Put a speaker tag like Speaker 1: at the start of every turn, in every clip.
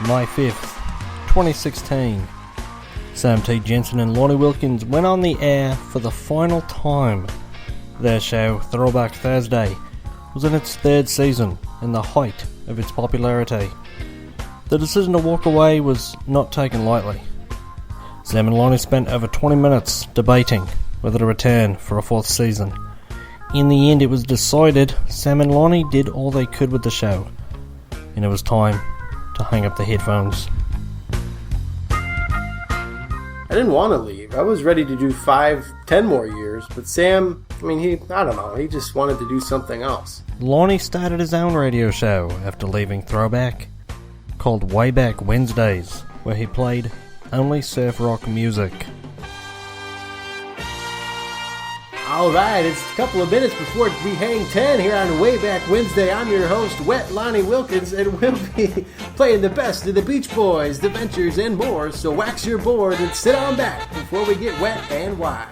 Speaker 1: May 5th, 2016. Sam T. Jensen and Lonnie Wilkins went on the air for the final time. Their show, Throwback Thursday, was in its third season and the height of its popularity. The decision to walk away was not taken lightly. Sam and Lonnie spent over 20 minutes debating whether to return for a fourth season. In the end, it was decided Sam and Lonnie did all they could with the show, and it was time to hang up the headphones.
Speaker 2: I didn't want to leave. I was ready to do 5-10 more years, but Sam, he just wanted to do something else.
Speaker 1: Lonnie started his own radio show after leaving Throwback, called Way Back Wednesdays, where he played only surf rock music.
Speaker 2: Alright, it's a couple of minutes before we hang 10 here on Way Back Wednesday. I'm your host, Wet Lonnie Wilkins, and we'll be playing the best of the Beach Boys, The Ventures, and more, so wax your board and sit on back before we get wet and wild.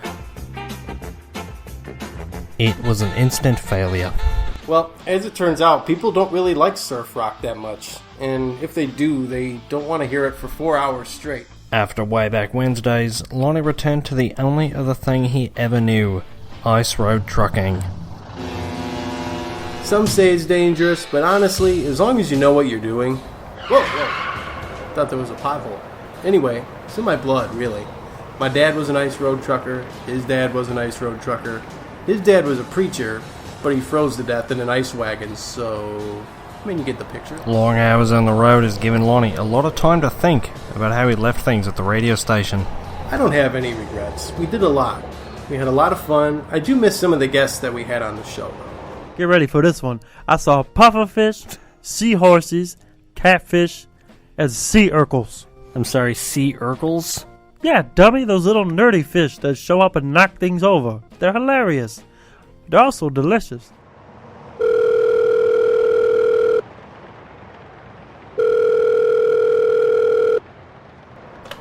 Speaker 1: It was an instant failure.
Speaker 2: Well, as it turns out, people don't really like surf rock that much, and if they do, they don't want to hear it for 4 hours straight.
Speaker 1: After Way Back Wednesdays, Lonnie returned to the only other thing he ever knew: ice road trucking.
Speaker 2: Some say it's dangerous, but honestly, as long as you know what you're doing... Whoa! Thought there was a pothole. Anyway, it's in my blood, really. My dad was an ice road trucker. His dad was an ice road trucker. His dad was a preacher, but he froze to death in an ice wagon, so... you get the picture.
Speaker 1: Long hours on the road has given Lonnie a lot of time to think about how he left things at the radio station.
Speaker 2: I don't have any regrets. We did a lot. We had a lot of fun. I do miss some of the guests that we had on the show, though.
Speaker 3: Get ready for this one. I saw pufferfish, seahorses, catfish, and sea urkels.
Speaker 1: I'm sorry, sea urkels?
Speaker 3: Yeah, dummy, those little nerdy fish that show up and knock things over. They're hilarious. They're also delicious.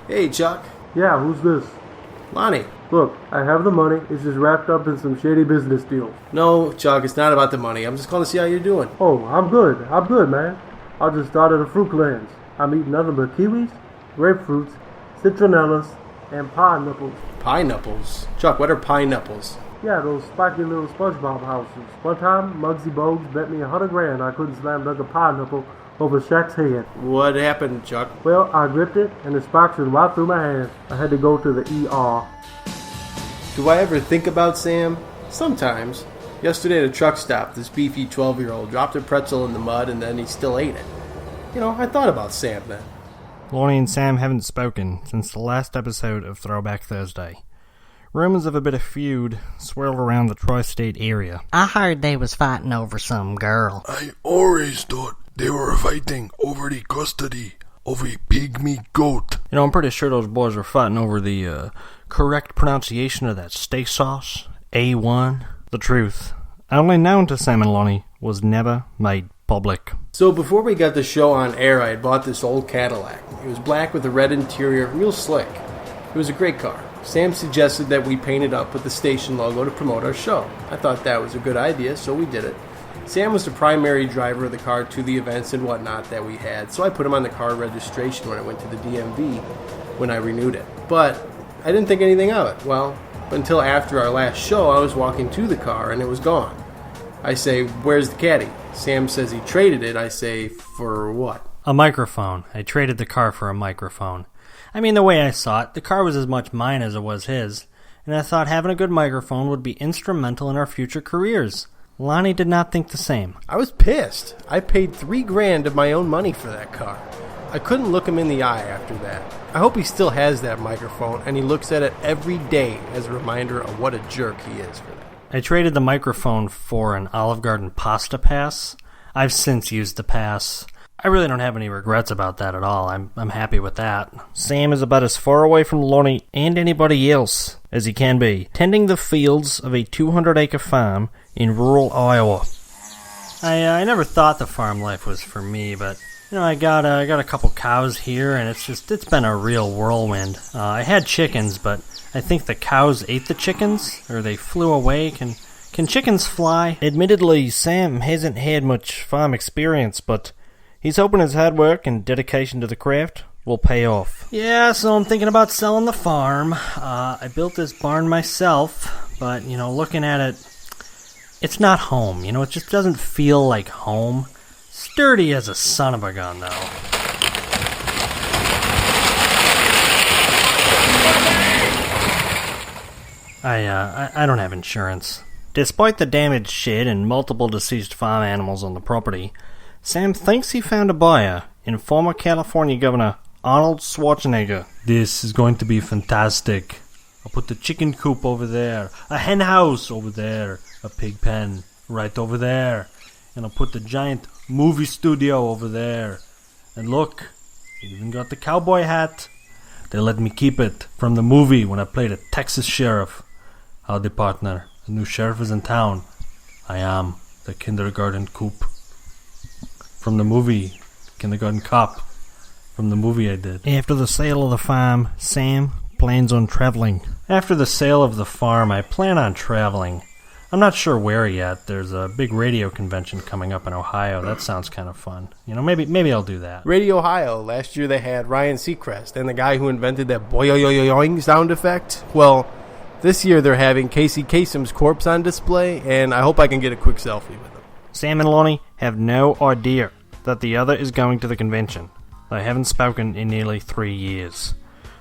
Speaker 2: Hey, Chuck.
Speaker 4: Yeah, who's this?
Speaker 2: Lonnie.
Speaker 4: Look, I have the money. It's just wrapped up in some shady business deals.
Speaker 2: No, Chuck, it's not about the money. I'm just calling to see how you're doing.
Speaker 4: Oh, I'm good, man. I just started a fruit cleanse. I'm eating nothing but kiwis, grapefruits, citronellas, and pineapples.
Speaker 2: Pineapples? Chuck, what are pineapples?
Speaker 4: Yeah, those spiky little SpongeBob houses. One time, Muggsy Bogues bet me $100 I couldn't slam dunk a pineapple over Shaq's head.
Speaker 2: What happened, Chuck?
Speaker 4: Well, I gripped it, and the sparks went right through my hand. I had to go to the ER.
Speaker 2: Do I ever think about Sam? Sometimes. Yesterday at a truck stop, this beefy 12-year-old dropped a pretzel in the mud and then he still ate it. I thought about Sam then.
Speaker 1: Lonnie and Sam haven't spoken since the last episode of Throwback Thursday. Rumors of a bit of feud swirled around the tri-state area.
Speaker 5: I heard they was fighting over some girl.
Speaker 6: I always thought they were fighting over the custody of a pygmy goat.
Speaker 1: I'm pretty sure those boys were fighting over the correct pronunciation of that steak sauce, A1. The truth, only known to Sam and Lonnie, was never made public.
Speaker 2: So before we got the show on air, I had bought this old Cadillac. It was black with a red interior, real slick. It was a great car. Sam suggested that we paint it up with the station logo to promote our show. I thought that was a good idea, so we did it. Sam was the primary driver of the car to the events and whatnot that we had, so I put him on the car registration when I went to the DMV when I renewed it. But I didn't think anything of it. Well, until after our last show, I was walking to the car and it was gone. I say, "Where's the caddy?" Sam says he traded it. I say, "For what?"
Speaker 1: A microphone. I traded the car for a microphone. The way I saw it, the car was as much mine as it was his, and I thought having a good microphone would be instrumental in our future careers. Lonnie did not think the same.
Speaker 2: I was pissed. I paid $3,000 of my own money for that car. I couldn't look him in the eye after that. I hope he still has that microphone, and he looks at it every day as a reminder of what a jerk he is for that.
Speaker 1: I traded the microphone for an Olive Garden pasta pass. I've since used the pass. I really don't have any regrets about that at all. I'm happy with that. Sam is about as far away from Lonnie and anybody else as he can be, tending the fields of a 200-acre farm in rural Iowa. I never thought the farm life was for me, but I got a couple cows here, and it's been a real whirlwind. I had chickens, but I think the cows ate the chickens, or they flew away. Can chickens fly? Admittedly, Sam hasn't had much farm experience, but He's hoping his hard work and dedication to the craft will pay off. Yeah, so I'm thinking about selling the farm. I built this barn myself, but, looking at it, it's not home. It just doesn't feel like home. Sturdy as a son of a gun, though. I don't have insurance. Despite the damaged shed and multiple deceased farm animals on the property, Sam thinks he found a buyer in former California Governor Arnold Schwarzenegger. This is going to be fantastic. I'll put the chicken coop over there, a hen house over there, a pig pen right over there, and I'll put the giant movie studio over there. And look, I even got the cowboy hat. They let me keep it from the movie when I played a Texas sheriff. Howdy, partner. The new sheriff is in town. I am the kindergarten coop. From the movie, Kindergarten Cop. From the movie I did. After the sale of the farm, Sam plans on traveling. After the sale of the farm, I plan on traveling. I'm not sure where yet. There's a big radio convention coming up in Ohio. That sounds kind of fun. Maybe I'll do that.
Speaker 2: Radio Ohio. Last year they had Ryan Seacrest and the guy who invented that boing sound effect. Well, this year they're having Casey Kasem's corpse on display, and I hope I can get a quick selfie with him.
Speaker 1: Sam and Lonnie have no idea that the other is going to the convention. They haven't spoken in nearly 3 years.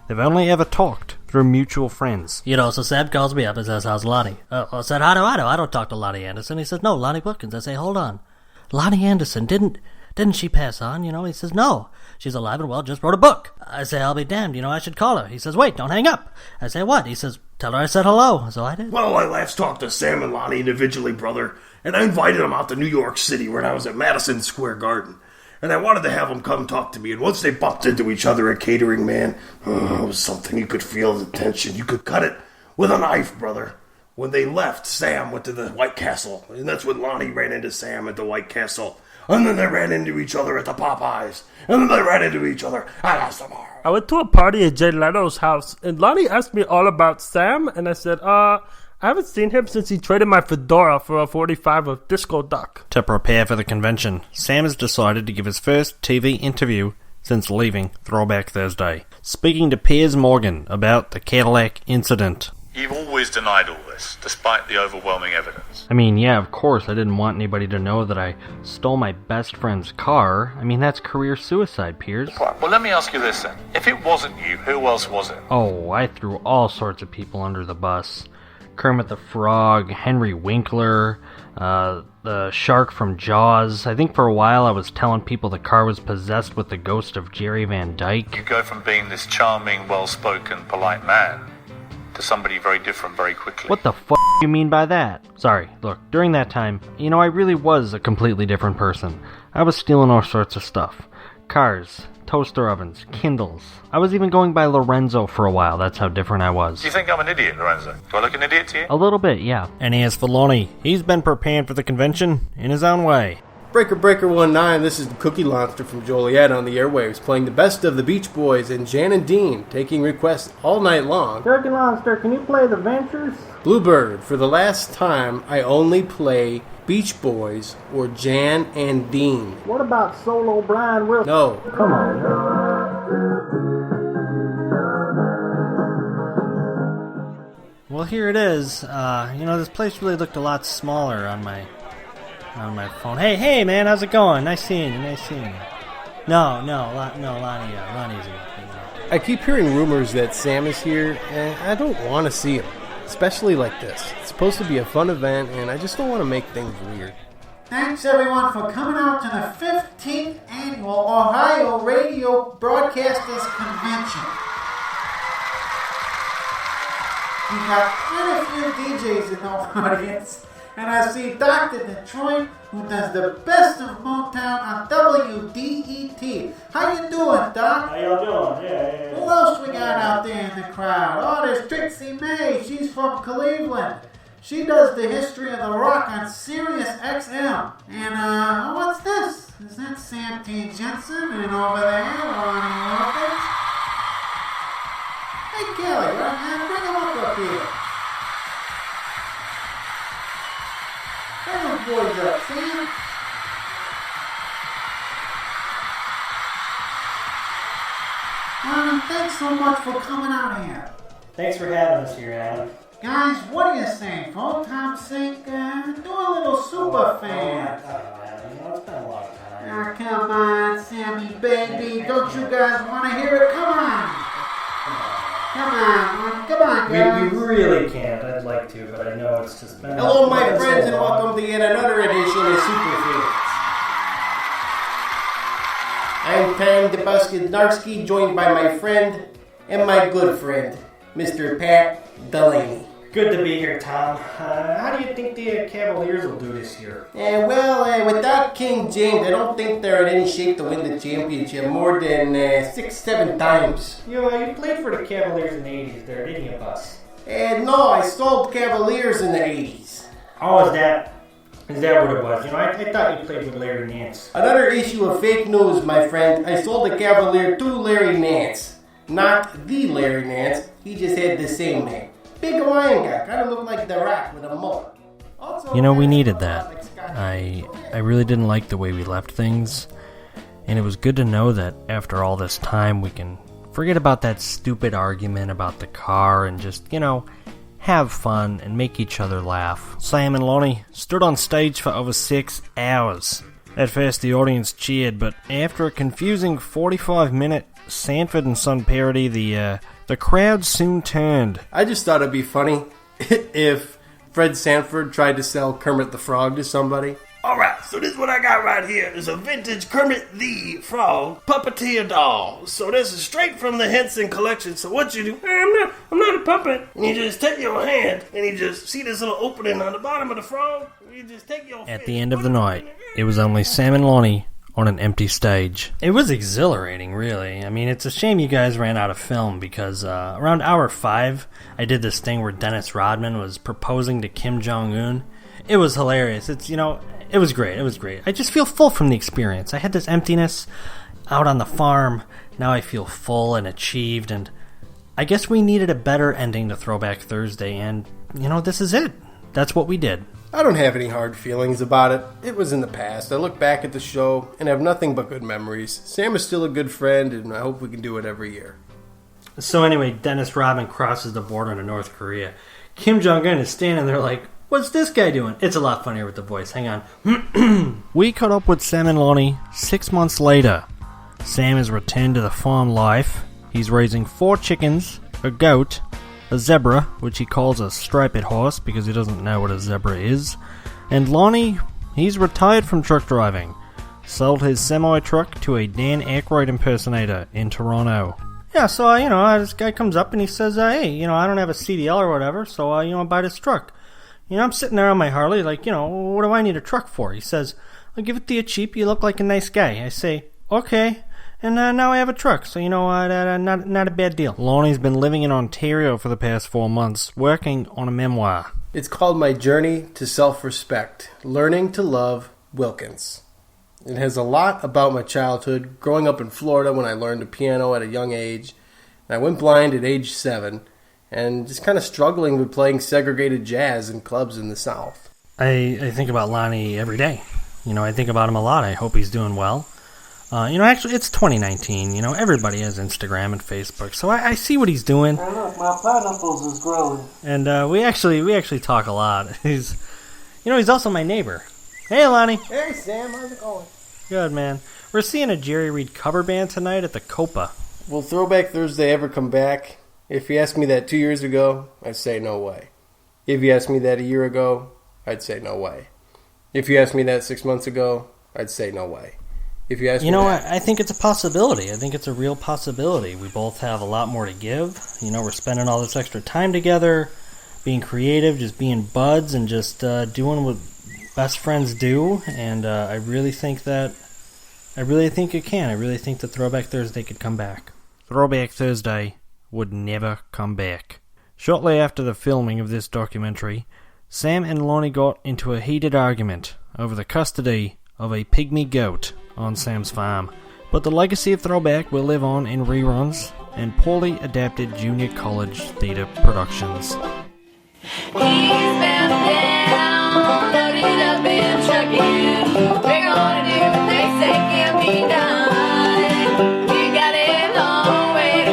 Speaker 1: They've only ever talked through mutual friends.
Speaker 5: So Sam calls me up and says, how's Lonnie? I said, how do I know? I don't talk to Lonnie Anderson. He says, no, Lonnie Wilkins. I say, hold on. Lonnie Anderson, didn't she pass on? He says, no. She's alive and well, just wrote a book. I say, I'll be damned. I should call her. He says, wait, don't hang up. I say, what? He says, tell her I said hello. So I did.
Speaker 6: Well, I last talked to Sam and Lonnie individually, brother, and I invited them out to New York City when I was at Madison Square Garden. And I wanted to have them come talk to me. And once they bumped into each other at Catering Man, it was something you could feel the tension. You could cut it with a knife, brother. When they left, Sam went to the White Castle. And that's when Lonnie ran into Sam at the White Castle. And then they ran into each other at the Popeyes. And then they ran into each other at Astamar.
Speaker 3: I went to a party at Jay Leno's house, and Lonnie asked me all about Sam, and I said, I haven't seen him since he traded my fedora for a 45 of Disco Duck.
Speaker 1: To prepare for the convention, Sam has decided to give his first TV interview since leaving Throwback Thursday, speaking to Piers Morgan about the Cadillac incident.
Speaker 7: You've always denied all this, despite the overwhelming evidence.
Speaker 1: Yeah, of course, I didn't want anybody to know that I stole my best friend's car. That's career suicide, Piers.
Speaker 7: Right, well, let me ask you this then. If it wasn't you, who else was it?
Speaker 1: Oh, I threw all sorts of people under the bus. Kermit the Frog, Henry Winkler, the shark from Jaws. I think for a while I was telling people the car was possessed with the ghost of Jerry Van Dyke.
Speaker 7: You go from being this charming, well-spoken, polite man to somebody very different very quickly.
Speaker 1: What the f*** do you mean by that? Sorry, look, during that time, I really was a completely different person. I was stealing all sorts of stuff. Cars, toaster ovens, Kindles. I was even going by Lorenzo for a while. That's how different I was.
Speaker 7: Do you think I'm an idiot, Lorenzo? Do I look an idiot to you?
Speaker 1: A little bit, yeah. And as for Lonnie, he's been preparing for the convention in his own way.
Speaker 2: Breaker 19, this is the Cookie Monster from Joliet on the airwaves, playing the best of the Beach Boys and Jan and Dean, taking requests all night long.
Speaker 4: Cookie Monster, can you play The Ventures?
Speaker 2: Bluebird, for the last time, I only play Beach Boys or Jan and Dean.
Speaker 4: What about Solo Brian Wilson?
Speaker 2: No.
Speaker 4: Come on, man.
Speaker 1: Well, here it is. This place really looked a lot smaller on my phone. Hey, man, how's it going? Nice seeing you. No, Lonnie isn't.
Speaker 2: I keep hearing rumors that Sam is here, and I don't want to see him, especially like this. It's supposed to be a fun event, and I just don't want to make things weird.
Speaker 8: Thanks everyone for coming out to the 15th Annual Ohio Radio Broadcasters Convention. We've got quite a few DJs in the audience, and I see Dr. Detroit, who does the best of Motown on WDET. How you doing, Doc?
Speaker 3: How y'all doing? Yeah.
Speaker 8: Who else we got out there in the crowd? Oh, there's Trixie May. She's from Cleveland. She does the history of the rock on Sirius XM. And, what's this? Is that Sam T. Jensen? And over there, Lonnie Wilkins? Hey, Kelly, bring him up here. Bring those boys up, Sam. Thanks so much for coming out here.
Speaker 5: Thanks for having us here, Adam.
Speaker 8: Guys, what do you think? For old time's sake, do a little super fan.
Speaker 5: It's been a long time.
Speaker 8: Ah, come on, Sammy, baby. Don't you guys want to hear it? Come on. Come on, guys.
Speaker 5: We really can't. I'd like to, but I know it's just been...
Speaker 2: Hello, my friends, and welcome to yet another edition of Superfans. I'm Tom DeBuskid-Narski, joined by my friend and my good friend, Mr. Pat Delaney.
Speaker 5: Good to be here, Tom. How do you think the Cavaliers will do this year?
Speaker 2: Without King James, I don't think they're in any shape to win the championship more than 6-7 times.
Speaker 5: You played for the Cavaliers in the 80s there, didn't you, Bus?
Speaker 2: No, I sold Cavaliers in the 80s.
Speaker 5: Oh, is that what it was? I thought you played with Larry Nance.
Speaker 2: Another issue of fake news, my friend. I sold the Cavalier to Larry Nance. Not the Larry Nance. He just had the same name. Big Hawaiian guy, kind of looked like The Rock with a mullet. Also,
Speaker 1: We needed that. I really didn't like the way we left things, and it was good to know that after all this time we can forget about that stupid argument about the car and just, have fun and make each other laugh. Sam and Lonnie stood on stage for over 6 hours. At first the audience cheered, but after a confusing 45-minute Sanford and Son parody, the crowd soon turned.
Speaker 2: I just thought it'd be funny if Fred Sanford tried to sell Kermit the Frog to somebody.
Speaker 6: Alright, so this is what I got right here. There's a vintage Kermit the Frog puppeteer doll. So this is straight from the Henson collection. So what you do, I'm not a puppet. And you just take your hand and you just see this little opening on the bottom of the frog. You just take your
Speaker 1: At the end of the night, it was only Sam and Lonnie on an empty stage. It was exhilarating, really. I mean, it's a shame you guys ran out of film because around hour 5, I did this thing where Dennis Rodman was proposing to Kim Jong-un. It was hilarious. It was great. It was great. I just feel full from the experience. I had this emptiness out on the farm. Now I feel full and achieved, and I guess we needed a better ending to Throwback Thursday, and, this is it. That's what we did.
Speaker 2: I don't have any hard feelings about it. It was in the past. I look back at the show and have nothing but good memories. Sam is still a good friend, and I hope we can do it every year.
Speaker 5: So anyway, Dennis Rodman crosses the border into North Korea. Kim Jong-un is standing there like, what's this guy doing? It's a lot funnier with the voice. Hang on.
Speaker 1: We caught up with Sam and Lonnie 6 months later. Sam has returned to the farm life. He's raising 4 chickens, a goat, a zebra, which he calls a striped horse because he doesn't know what a zebra is, and Lonnie, he's retired from truck driving. Sold his semi-truck to a Dan Aykroyd impersonator in Toronto. Yeah, so, this guy comes up and he says, hey, I don't have a CDL or whatever, so, I buy this truck. I'm sitting there on my Harley, like, what do I need a truck for? He says, I'll give it to you cheap, you look like a nice guy. I say, okay. And now I have a truck, so not a bad deal. Lonnie's been living in Ontario for the past 4 months, working on a memoir.
Speaker 2: It's called My Journey to Self-Respect, Learning to Love Wilkins. It has a lot about my childhood, growing up in Florida when I learned the piano at a young age. And I went blind at age 7, and just kind of struggling with playing segregated jazz in clubs in the South.
Speaker 1: I think about Lonnie every day. I think about him a lot. I hope he's doing well. Actually, it's 2019. Everybody has Instagram and Facebook, so I see what he's doing.
Speaker 4: Hey, look, my pineapples is growing.
Speaker 1: And we actually talk a lot. He's also my neighbor. Hey, Lonnie.
Speaker 2: Hey, Sam, how's it going?
Speaker 1: Good, man. We're seeing a Jerry Reed cover band tonight at the Copa.
Speaker 2: Will Throwback Thursday ever come back? If you asked me that 2 years ago, I'd say no way. If you asked me that a year ago, I'd say no way. If you asked me that 6 months ago, I'd say no way. If you ask me that,
Speaker 1: I think it's a possibility. I think it's a real possibility. We both have a lot more to give. We're spending all this extra time together, being creative, just being buds, and just doing what best friends do. And I really think it can. I really think that Throwback Thursday could come back. Throwback Thursday would never come back. Shortly after the filming of this documentary, Sam and Lonnie got into a heated argument over the custody of a pygmy goat on Sam's farm. But the legacy of Throwback will live on in reruns and poorly adapted junior college theatre productions.
Speaker 9: He's been down, loaded up and trucking. We're gonna do what they say can be done. You got it long way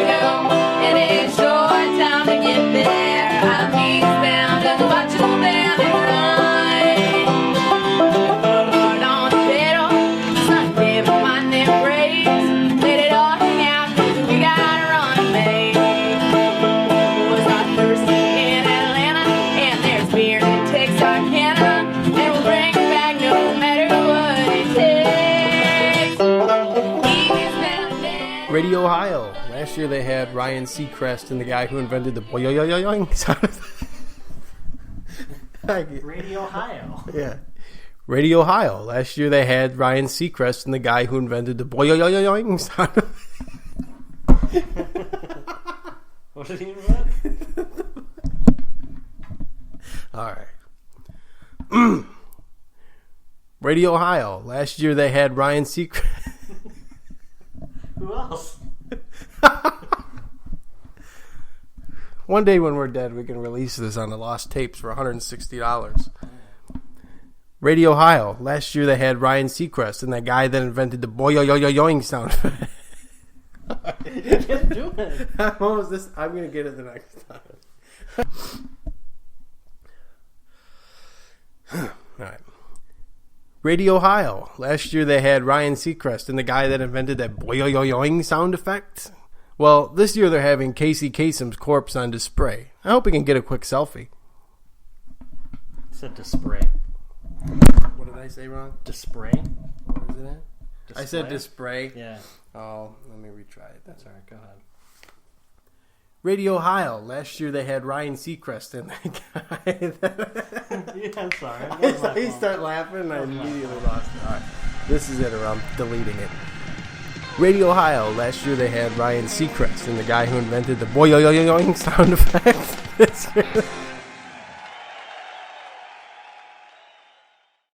Speaker 2: Radio Ohio. Last year they had Ryan Seacrest and the guy who invented the boing sound effect.
Speaker 5: Radio Ohio.
Speaker 2: Yeah. Radio Ohio. Last year they had Ryan Seacrest and the guy who invented the boing sound effect.
Speaker 5: What did he invent?
Speaker 2: All right. Radio Ohio. Last year they had Ryan Seacrest.
Speaker 5: Who else?
Speaker 2: One day when we're dead, we can release this on the lost tapes for $160. Radio Ohio. Last year they had Ryan Seacrest and that guy that invented the boing sound effect.
Speaker 5: You can't do it.
Speaker 2: I'm almost this. I'm going to get it the next time. All right. Radio Ohio. Last year they had Ryan Seacrest and the guy that invented that boing sound effect. Well, this year they're having Casey Kasem's corpse on display. I hope we can get a quick selfie.
Speaker 5: It said display.
Speaker 2: What did I say wrong?
Speaker 5: Display?
Speaker 2: What is it at? I said display.
Speaker 5: Yeah.
Speaker 2: Oh, let me retry it.
Speaker 5: That's alright, go ahead.
Speaker 2: Radio Ohio. Last year they had Ryan Seacrest and that guy.
Speaker 5: Yeah, I'm sorry.
Speaker 2: He started laughing and I immediately lost it. Alright. This is it or I'm deleting it. Radio Ohio. Last year they had Ryan Seacrest and the guy who invented the boing sound effect.